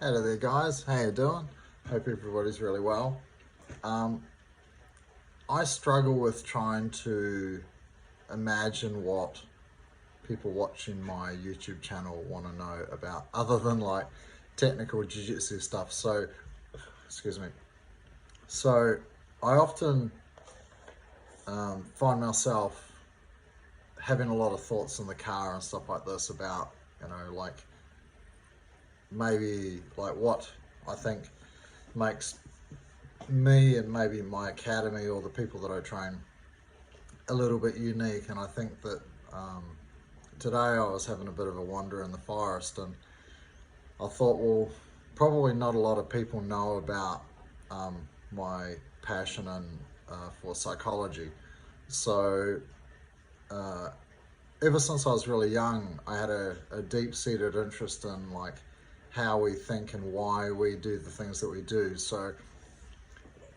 Hello there guys, how you doing? Hope everybody's really well. Um, I struggle with trying to imagine what people watching my YouTube channel want to know about other than like technical jiu-jitsu stuff. So, excuse me. So I often find myself having a lot of thoughts in the car and stuff like this about, like maybe like what I think makes me and maybe my academy or the people that I train a little bit unique. And I think that today I was having a bit of a wander in the forest, and I thought, well, probably not a lot of people know about my passion for psychology. So uh, ever since I was really young, I had a deep-seated interest in like how we think and why we do the things that we do. So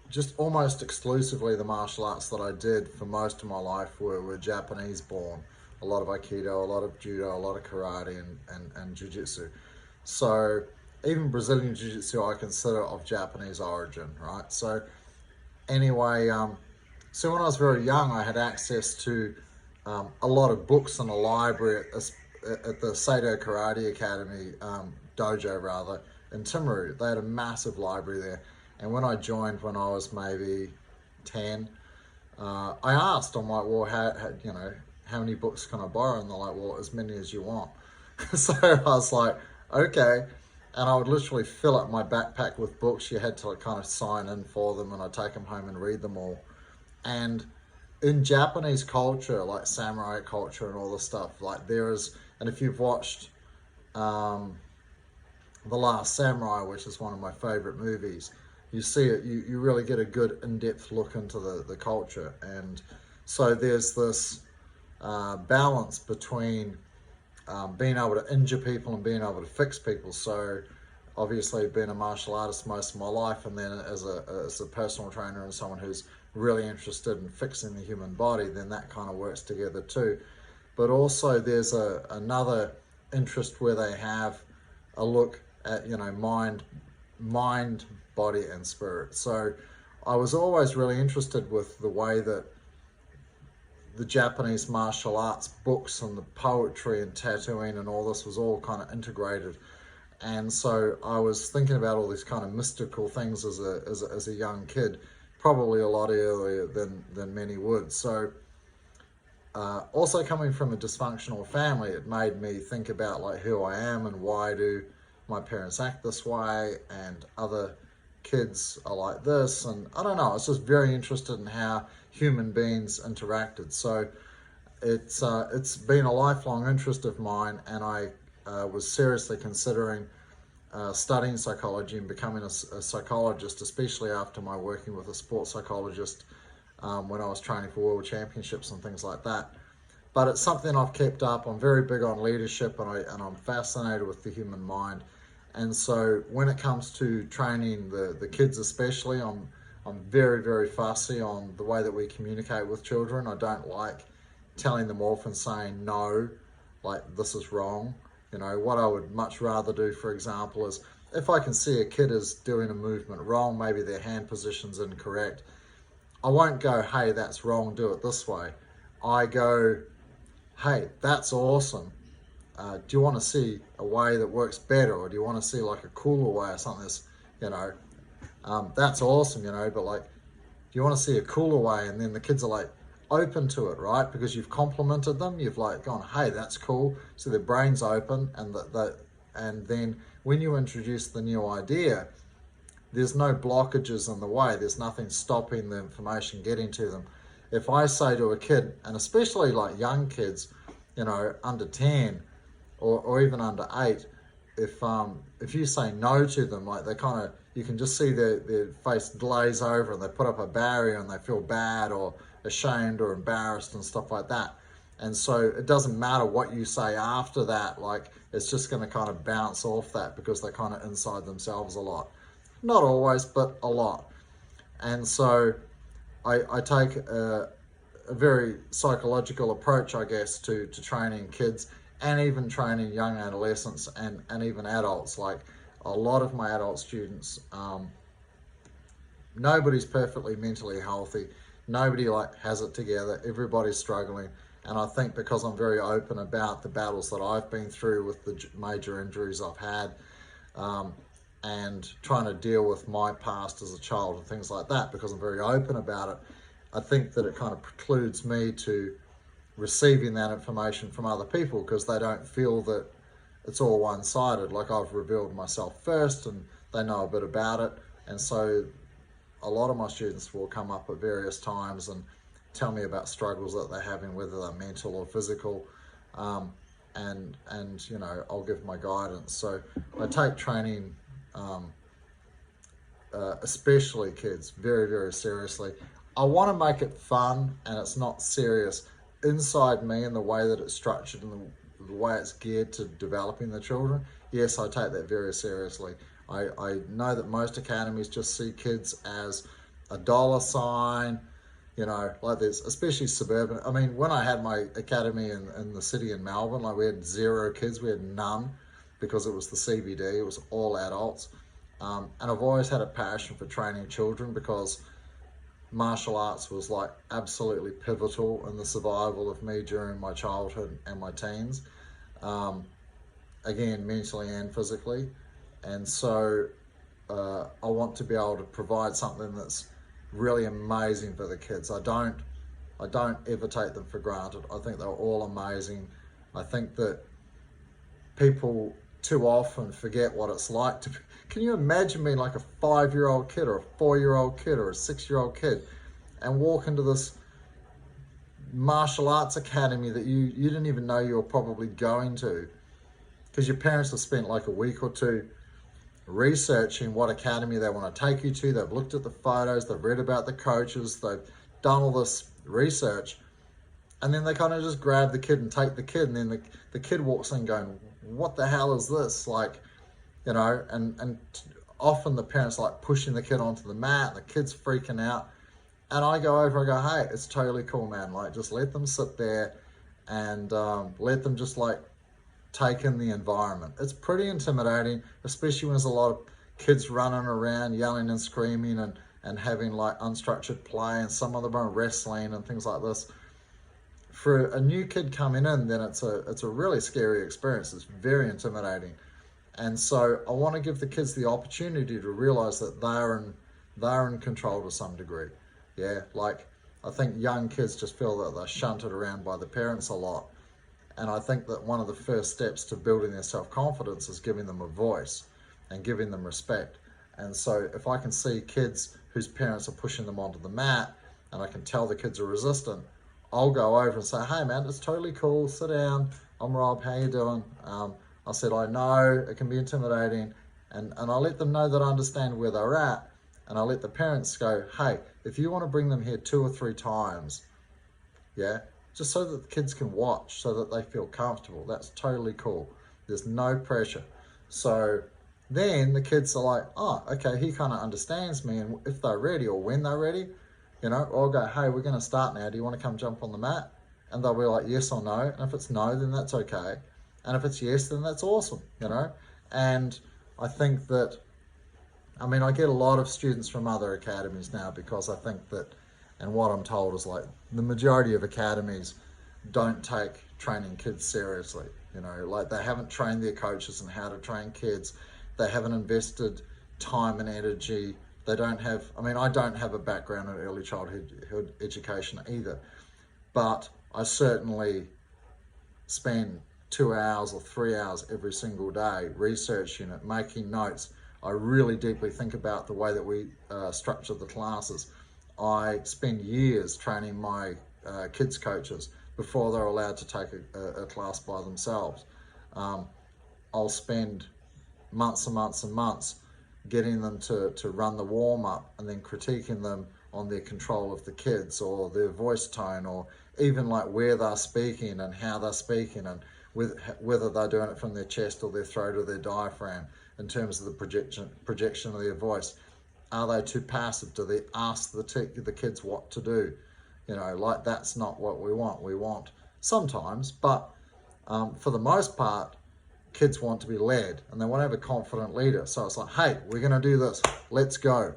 just almost exclusively the martial arts that I did for most of my life were Japanese born. A lot of Aikido, a lot of Judo, a lot of Karate and Jiu-Jitsu. So even Brazilian Jiu-Jitsu I consider of Japanese origin, right? So anyway, so when I was very young I had access to a lot of books in a library at the Seido Karate Academy, dojo rather, in Timaru. They had a massive library there. And when I joined when I was maybe 10, I asked, I'm like, well, how many books can I borrow? And they're like, well, as many as you want. So I was like, okay. And I would literally fill up my backpack with books. You had to like kind of sign in for them, and I'd take them home and read them all. And in Japanese culture, like samurai culture and all this stuff, like there is, and if you've watched um, The Last Samurai, which is one of my favorite movies, you see it, you really get a good in-depth look into the culture. And so there's this balance between being able to injure people and being able to fix people. So obviously being a martial artist most of my life, and then as a personal trainer and someone who's really interested in fixing the human body, then that kind of works together too. But also there's another interest where they have a look at mind, body and spirit. So I was always really interested with the way that the Japanese martial arts books and the poetry and tattooing and all this was all kind of integrated. And so I was thinking about all these kind of mystical things as a young kid, probably a lot earlier than many would. So also coming from a dysfunctional family, it made me think about like who I am and why do my parents act this way and other kids are like this. And I don't know, I was just very interested in how human beings interacted. So it's been a lifelong interest of mine, and I was seriously considering studying psychology and becoming a psychologist, especially after my working with a sports psychologist when I was training for world championships and things like that. But it's something I've kept up. I'm very big on leadership, and I'm fascinated with the human mind. And so when it comes to training the kids especially, I'm very, very fussy on the way that we communicate with children. I don't like telling them off and saying no, like this is wrong. What I would much rather do, for example, is if I can see a kid is doing a movement wrong, maybe their hand position's incorrect, I won't go, hey, that's wrong, do it this way. I go, hey, that's awesome. Do you want to see a way that works better, or do you want to see like a cooler way or something that's, you know, that's awesome, but like, do you want to see a cooler way? And then the kids are like open to it, right? Because you've complimented them, you've like gone, hey, that's cool. So their brain's open, and then when you introduce the new idea, there's no blockages in the way. There's nothing stopping the information getting to them. If I say to a kid, and especially like young kids, under 10 or even under 8, if you say no to them, like they kind of, you can just see their face glaze over, and they put up a barrier and they feel bad or ashamed or embarrassed and stuff like that. And so it doesn't matter what you say after that, like it's just going to kind of bounce off that because they're kind of inside themselves a lot. Not always, but a lot. And so I take a very psychological approach, I guess, to training kids and even training young adolescents and even adults. Like a lot of my adult students, nobody's perfectly mentally healthy. Nobody like has it together. Everybody's struggling. And I think because I'm very open about the battles that I've been through with the major injuries I've had, and trying to deal with my past as a child and things like that, because I'm very open about it, I think that it kind of precludes me to receiving that information from other people, because they don't feel that it's all one-sided. Like, I've revealed myself first and they know a bit about it. And so a lot of my students will come up at various times and tell me about struggles that they're having, whether they're mental or physical, and you know, I'll give my guidance. So I take training, especially kids, very, very seriously. I want to make it fun, and it's not serious. Inside me, and the way that it's structured and the way it's geared to developing the children, yes, I take that very seriously. I know that most academies just see kids as a dollar sign, you know, like there's, especially suburban. I mean, when I had my academy in the city in Melbourne, like we had 0 kids, we had none, because it was the CBD, it was all adults. And I've always had a passion for training children, because martial arts was like absolutely pivotal in the survival of me during my childhood and my teens, again, mentally and physically. And so I want to be able to provide something that's really amazing for the kids. I don't ever take them for granted. I think they're all amazing. I think that people too often forget what it's like to be. Can you imagine being like a 5-year-old kid or a 4-year-old kid or a 6-year-old kid and walk into this martial arts academy that you didn't even know you were probably going to, because your parents have spent like a week or two researching what academy they want to take you to. They've looked at the photos, they've read about the coaches, they've done all this research, and then they kind of just grab the kid and take the kid, and then the kid walks in going, what the hell is this? Like, you know, and often the parents like pushing the kid onto the mat, the kid's freaking out, and I go over, I go, hey, it's totally cool, man. Like, just let them sit there and let them just like take in the environment. It's pretty intimidating, especially when there's a lot of kids running around yelling and screaming and having like unstructured play, and some of them are wrestling and things like this. For a new kid coming in, then it's a really scary experience. It's very intimidating. And so I want to give the kids the opportunity to realize that they're in control to some degree. Yeah, like I think young kids just feel that they're shunted around by the parents a lot. And I think that one of the first steps to building their self-confidence is giving them a voice and giving them respect. And so if I can see kids whose parents are pushing them onto the mat, and I can tell the kids are resistant, I'll go over and say, hey man, it's totally cool, sit down, I'm Rob, how you doing? I said, I know it can be intimidating, and I let them know that I understand where they're at, and I let the parents go, hey, if you want to bring them here 2 or 3 times, yeah, just so that the kids can watch, so that they feel comfortable, that's totally cool. There's no pressure. So then the kids are like, oh, okay, he kind of understands me, and if they're ready or when they're ready, you know, I'll go, hey, we're going to start now. Do you want to come jump on the mat? And they'll be like, yes or no. And if it's no, then that's okay. And if it's yes, then that's awesome, you know? And I think that, I mean, I get a lot of students from other academies now, because I think that, and what I'm told is like the majority of academies don't take training kids seriously. You know, like they haven't trained their coaches in how to train kids. They haven't invested time and energy. They don't have, I mean, I don't have a background in early childhood education either, but I certainly spend 2 hours or 3 hours every single day researching it, making notes. I really deeply think about the way that we structure the classes. I spend years training my kids coaches before they're allowed to take a class by themselves. I'll spend months and months and months getting them to run the warm-up, and then critiquing them on their control of the kids, or their voice tone, or even like where they're speaking and how they're speaking, and whether they're doing it from their chest or their throat or their diaphragm in terms of the projection of their voice. Are they too passive? Do they ask the kids what to do? You know, like that's not what we want. We want sometimes, but for the most part, kids want to be led and they want to have a confident leader. So it's like, hey, we're going to do this. Let's go,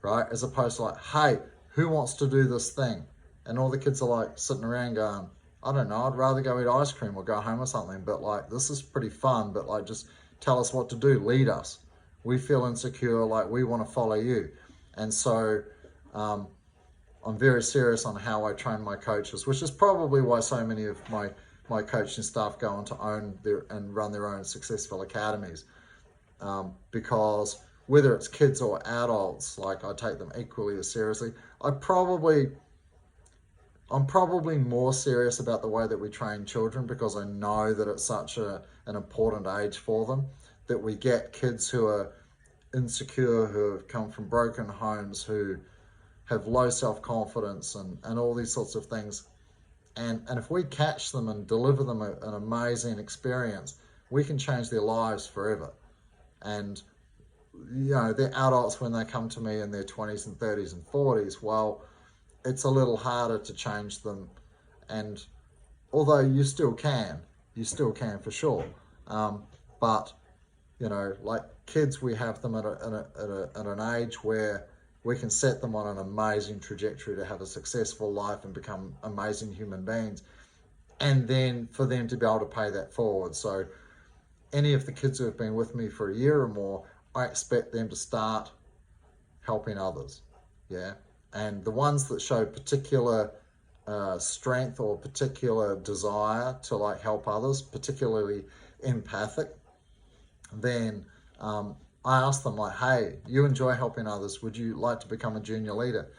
right? As opposed to like, hey, who wants to do this thing? And all the kids are like sitting around going, I don't know, I'd rather go eat ice cream or go home or something. But like, this is pretty fun, but like, just tell us what to do, lead us. We feel insecure, like we want to follow you. And so I'm very serious on how I train my coaches, which is probably why so many of my coaching staff go on to own and run their own successful academies. Because whether it's kids or adults, like I take them equally as seriously. I'm probably more serious about the way that we train children because I know that it's such an important age for them, that we get kids who are insecure, who have come from broken homes, who have low self-confidence and all these sorts of things. And if we catch them and deliver them an amazing experience, we can change their lives forever. And, you know, they're adults when they come to me in their 20s and 30s and 40s. Well, it's a little harder to change them. And although you still can for sure. But, you know, like kids, we have them at an age where we can set them on an amazing trajectory to have a successful life and become amazing human beings. And then for them to be able to pay that forward. So any of the kids who have been with me for a year or more, I expect them to start helping others. Yeah. And the ones that show particular strength or particular desire to like help others, particularly empathic, then I ask them like, hey, you enjoy helping others. Would you like to become a junior leader?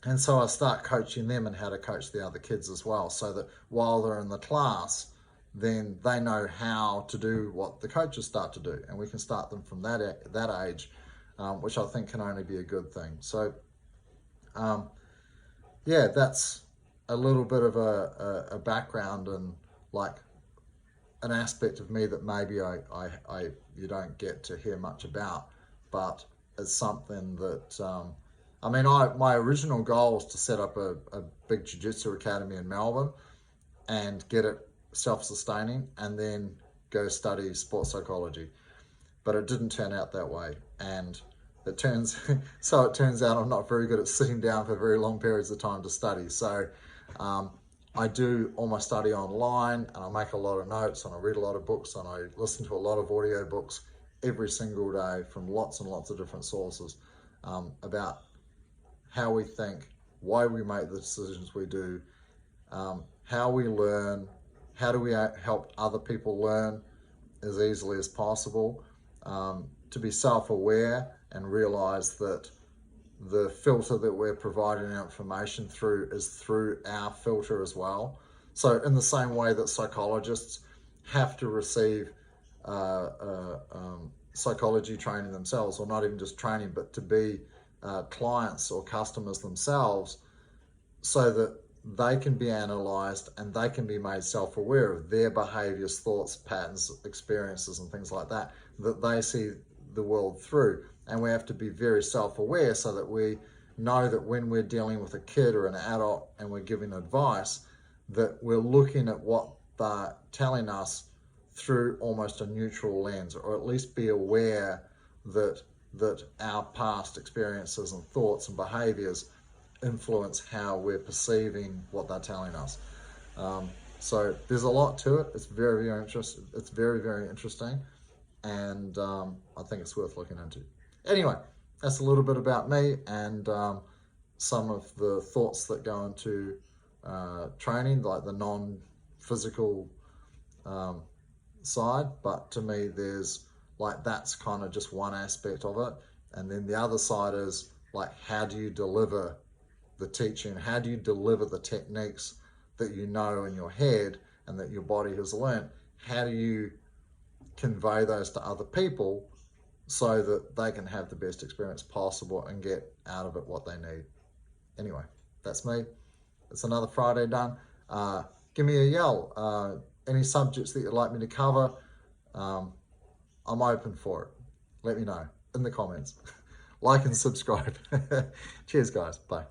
And so I start coaching them and how to coach the other kids as well, so that while they're in the class, then they know how to do what the coaches start to do. And we can start them from that age, which I think can only be a good thing. So yeah, that's a little bit of a background and like an aspect of me that maybe you don't get to hear much about, but it's something that I mean, my original goal was to set up a big jiu-jitsu academy in Melbourne and get it self-sustaining and then go study sports psychology, but it didn't turn out that way. And it turns out I'm not very good at sitting down for very long periods of time to study. So I do all my study online, and I make a lot of notes, and I read a lot of books, and I listen to a lot of audio books every single day from lots and lots of different sources about how we think, why we make the decisions we do, how we learn, how do we help other people learn as easily as possible, to be self-aware and realize that the filter that we're providing our information through is through our filter as well. So in the same way that psychologists have to receive psychology training themselves, or not even just training, but to be clients or customers themselves, so that they can be analyzed and they can be made self-aware of their behaviors, thoughts, patterns, experiences, and things like that, that they see the world through. And we have to be very self-aware so that we know that when we're dealing with a kid or an adult and we're giving advice, that we're looking at what they're telling us through almost a neutral lens, or at least be aware that our past experiences and thoughts and behaviors influence how we're perceiving what they're telling us. So there's a lot to it. It's very, very interesting. It's very, very interesting. And I think it's worth looking into. Anyway, that's a little bit about me and some of the thoughts that go into training, like the non-physical side. But to me, there's like, that's kind of just one aspect of it. And then the other side is like, how do you deliver the teaching? How do you deliver the techniques that you know in your head and that your body has learned? How do you convey those to other people so that they can have the best experience possible and get out of it what they need? Anyway, that's me. It's another Friday done. Give me a yell. Any subjects that you'd like me to cover, I'm open for it. Let me know in the comments. Like and subscribe. Cheers, guys. Bye.